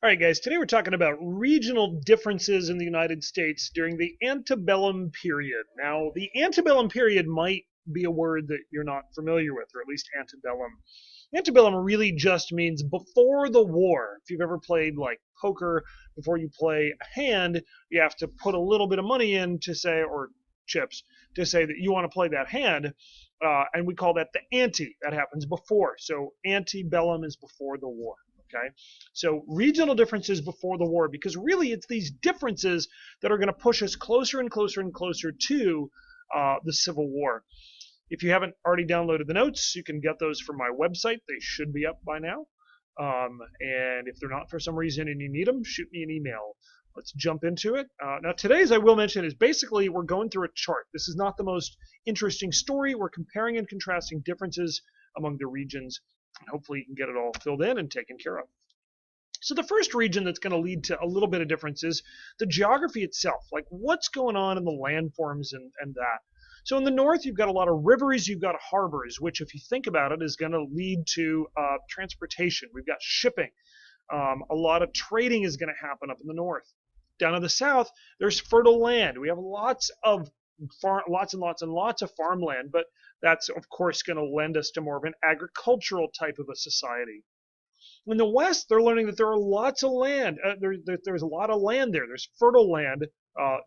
All right, guys, today we're talking about regional differences in the United States during the antebellum period. Now, the antebellum period might be a word that you're not familiar with, or at least antebellum. Antebellum really just means before the war. If you've ever played like poker, before you play a hand, you have to put a little bit of money in to say, or chips, to say that you want to play that hand. And we call that the ante. That happens before. So antebellum is before the war. Okay, so regional differences before the war, because really it's these differences that are going to push us closer and closer and closer to the Civil War. If you haven't already downloaded the notes, you can get those from my website. They should be up by now. And if they're not for some reason and you need them, shoot me an email. Let's jump into it. Now, today's, I will mention, is basically we're going through a chart. This is not the most interesting story. We're comparing and contrasting differences among the regions. And hopefully you can get it all filled in and taken care of. So the first region that's going to lead to a little bit of difference is the geography itself, like what's going on in the landforms and that. So in the north, you've got a lot of rivers, you've got harbors, which if you think about it is going to lead to transportation. We've got shipping. A lot of trading is going to happen up in the north. Down in the south, there's fertile land. We have lots and lots of farmland, but that's of course going to lend us to more of an agricultural type of a society. In the west, they're learning that there are lots of land. There's a lot of land there. There's fertile land,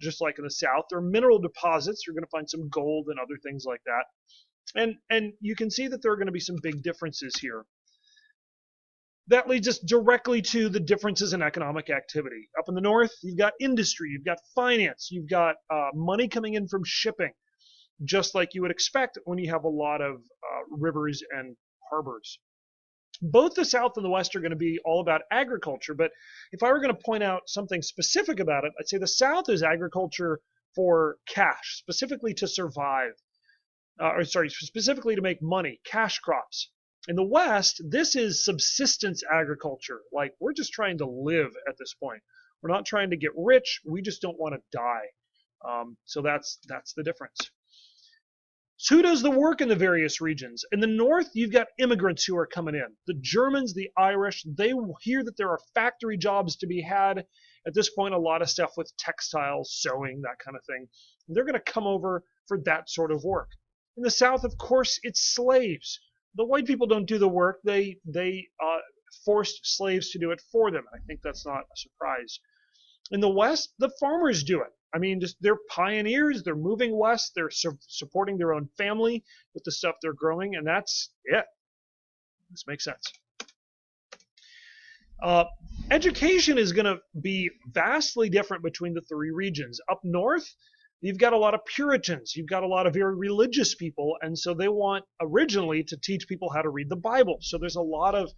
just like in the south. There are mineral deposits. You're going to find some gold and other things like that. And you can see that there are going to be some big differences here. That leads us directly to the differences in economic activity. Up in the north, you've got industry, you've got finance, you've got money coming in from shipping, just like you would expect when you have a lot of rivers and harbors. Both the South and the West are going to be all about agriculture, but if I were going to point out something specific about it, I'd say the South is agriculture for cash, specifically to survive, specifically to make money, cash crops. In the West, this is subsistence agriculture. Like, we're just trying to live at this point. We're not trying to get rich. We just don't want to die. So that's the difference. So who does the work in the various regions? In the north, you've got immigrants who are coming in. The Germans, the Irish, they hear that there are factory jobs to be had. At this point, a lot of stuff with textiles, sewing, that kind of thing. And they're going to come over for that sort of work. In the south, of course, it's slaves. The white people don't do the work. They forced slaves to do it for them. I think that's not a surprise. In the west, the farmers do it. I mean, just they're pioneers. They're moving west. They're supporting their own family with the stuff they're growing, and that's it. This makes sense. Education is going to be vastly different between the three regions. Up north, you've got a lot of Puritans. You've got a lot of very religious people, and so they want originally to teach people how to read the Bible. So there's a lot of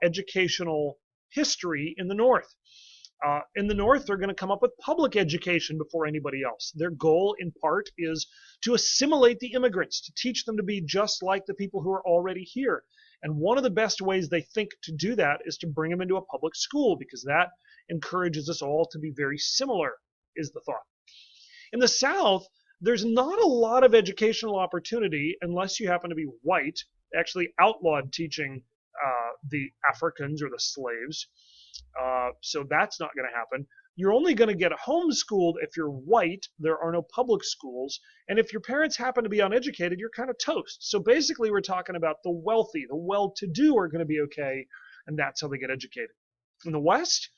educational history in the north. In the north, they're going to come up with public education before anybody else. Their goal, in part, is to assimilate the immigrants, to teach them to be just like the people who are already here. And one of the best ways they think to do that is to bring them into a public school, because that encourages us all to be very similar, is the thought. In the South, there's not a lot of educational opportunity unless you happen to be white. They actually outlawed teaching the Africans or the slaves. So that's not going to happen. You're only going to get homeschooled if you're white. There are no public schools. And if your parents happen to be uneducated, you're kind of toast. So basically, we're talking about the wealthy, the well-to-do are going to be okay, and that's how they get educated. In the West,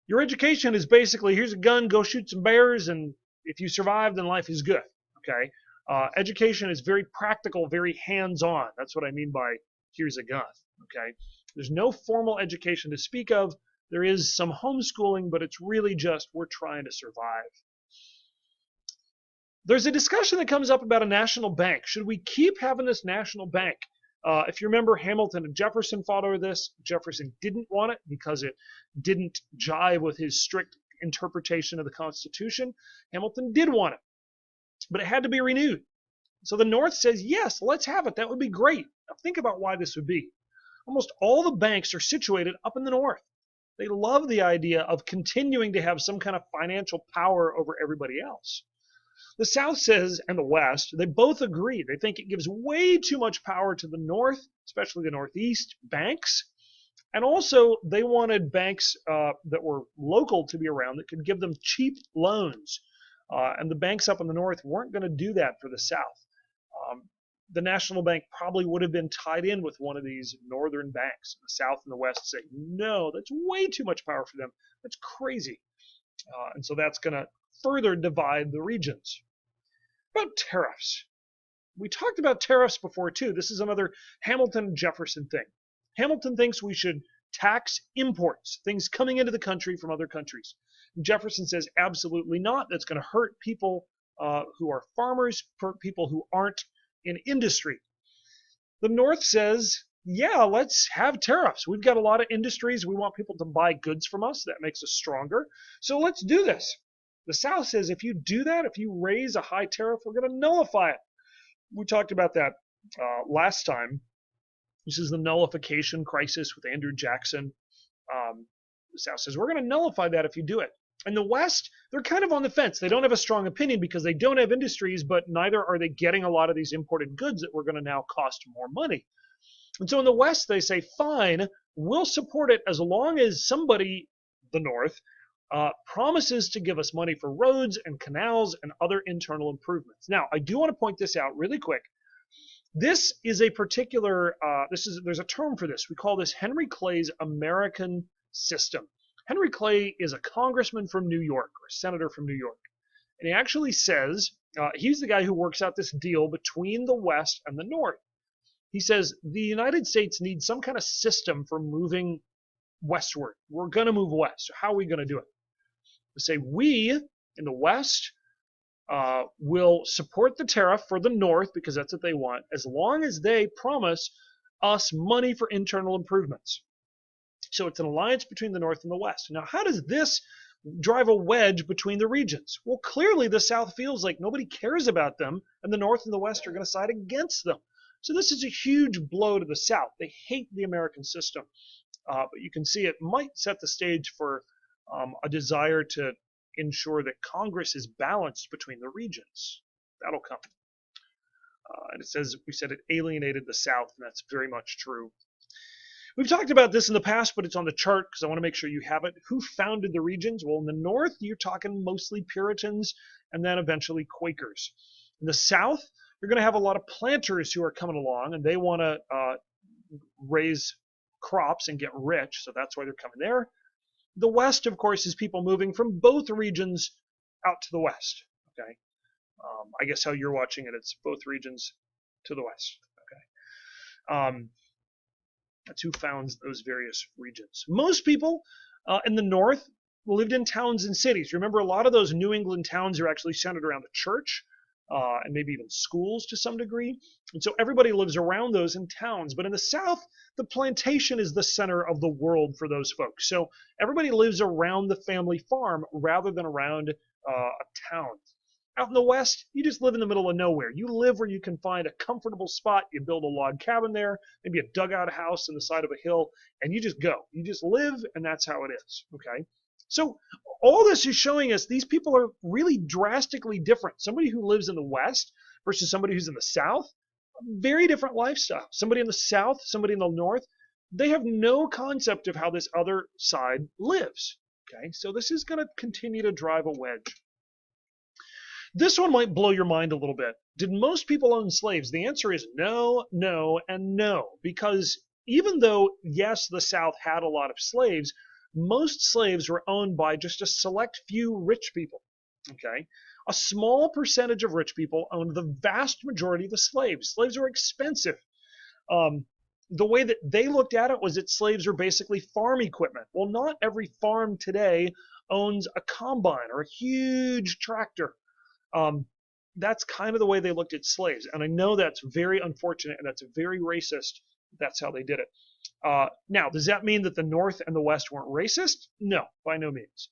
your education is basically, here's a gun, go shoot some bears, and if you survive, then life is good. Okay? Education is very practical, very hands-on. That's what I mean by here's a gun. Okay? There's no formal education to speak of. There is some homeschooling, but it's really just we're trying to survive. There's a discussion that comes up about a national bank. Should we keep having this national bank? If you remember, Hamilton and Jefferson fought over this. Jefferson didn't want it because it didn't jive with his strict interpretation of the Constitution. Hamilton did want it, but it had to be renewed. So the North says, yes, let's have it. That would be great. Now think about why this would be. Almost all the banks are situated up in the north. They love the idea of continuing to have some kind of financial power over everybody else. The South says, and the West, they both agree. They think it gives way too much power to the North, especially the Northeast banks, And also, they wanted banks that were local to be around that could give them cheap loans. And the banks up in the north weren't going to do that for the south. Um, the National Bank probably would have been tied in with one of these northern banks. The south and the west say, no, that's way too much power for them. That's crazy. And so that's going to further divide the regions. About tariffs. We talked about tariffs before, too. This is another Hamilton Jefferson thing. Hamilton thinks we should tax imports, things coming into the country from other countries. And Jefferson says absolutely not. That's going to hurt people who are farmers, people who aren't in industry. The North says, yeah, let's have tariffs. We've got a lot of industries. We want people to buy goods from us. That makes us stronger. So let's do this. The South says if you do that, if you raise a high tariff, we're going to nullify it. We talked about that last time. This is the nullification crisis with Andrew Jackson. The South says, we're going to nullify that if you do it. And the West, they're kind of on the fence. They don't have a strong opinion because they don't have industries, but neither are they getting a lot of these imported goods that were going to now cost more money. And so in the West, they say, fine, we'll support it as long as somebody, the North, promises to give us money for roads and canals and other internal improvements. Now, I do want to point this out really quick. This is a particular, there's a term for this. We call this Henry Clay's American system. Henry Clay is a congressman from New York, or a senator from New York. And he actually says, he's the guy who works out this deal between the West and the North. He says the United States needs some kind of system for moving westward. We're going to move west. So how are we going to do it? They say we in the West will support the tariff for the North because that's what they want, as long as they promise us money for internal improvements. So it's an alliance between the North and the West. Now, how does this drive a wedge between the regions? Well, clearly the South feels like nobody cares about them, and the North and the West are going to side against them. So this is a huge blow to the South. They hate the American system. But you can see it might set the stage for a desire to ensure that Congress is balanced between the regions. That'll come. And it says, we said it alienated the South, and that's very much true. We've talked about this in the past, but it's on the chart because I want to make sure you have it. Who founded the regions? Well, in the North, you're talking mostly Puritans and then eventually Quakers. In the South, you're going to have a lot of planters who are coming along, and they want to raise crops and get rich, so that's why they're coming there. The West, of course, is people moving from both regions out to the West. Okay, I guess how you're watching it, it's both regions to the West. Okay, that's who founds those various regions. Most people in the North lived in towns and cities. Remember, a lot of those New England towns are actually centered around a church. And maybe even schools to some degree. And so everybody lives around those in towns. But in the South, the plantation is the center of the world for those folks. So everybody lives around the family farm rather than around a town. Out in the West, you just live in the middle of nowhere. You live where you can find a comfortable spot. You build a log cabin there, maybe a dugout house on the side of a hill, and you just go. You just live, and that's how it is. Okay. So all this is showing us these people are really drastically different. Somebody who lives in the West versus somebody who's in the South, very different lifestyle. Somebody in the South, somebody in the North, they have no concept of how this other side lives. Okay, so this is going to continue to drive a wedge. This one might blow your mind a little bit. Did most people own slaves? The answer is no, no, and no. Because even though, yes, the South had a lot of slaves, most slaves were owned by just a select few rich people. Okay, a small percentage of rich people owned the vast majority of the slaves. Slaves were expensive. The way that they looked at it was that slaves were basically farm equipment. Well, not every farm today owns a combine or a huge tractor. That's kind of the way they looked at slaves. And I know that's very unfortunate and that's very racist. That's how they did it. Now, does that mean that the North and the West weren't racist? No, by no means.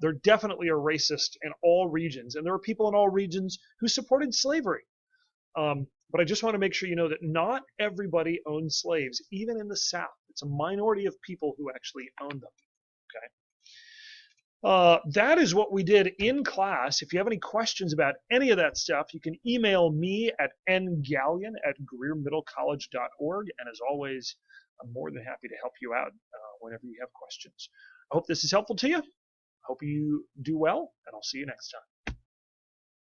There definitely are racists in all regions, and there are people in all regions who supported slavery. But I just want to make sure you know that not everybody owned slaves, even in the South. It's a minority of people who actually owned them. Okay. That is what we did in class. If you have any questions about any of that stuff, you can email me at ngallion@greermiddlecollege.org. And as always, I'm more than happy to help you out whenever you have questions. I hope this is helpful to you. I hope you do well, and I'll see you next time.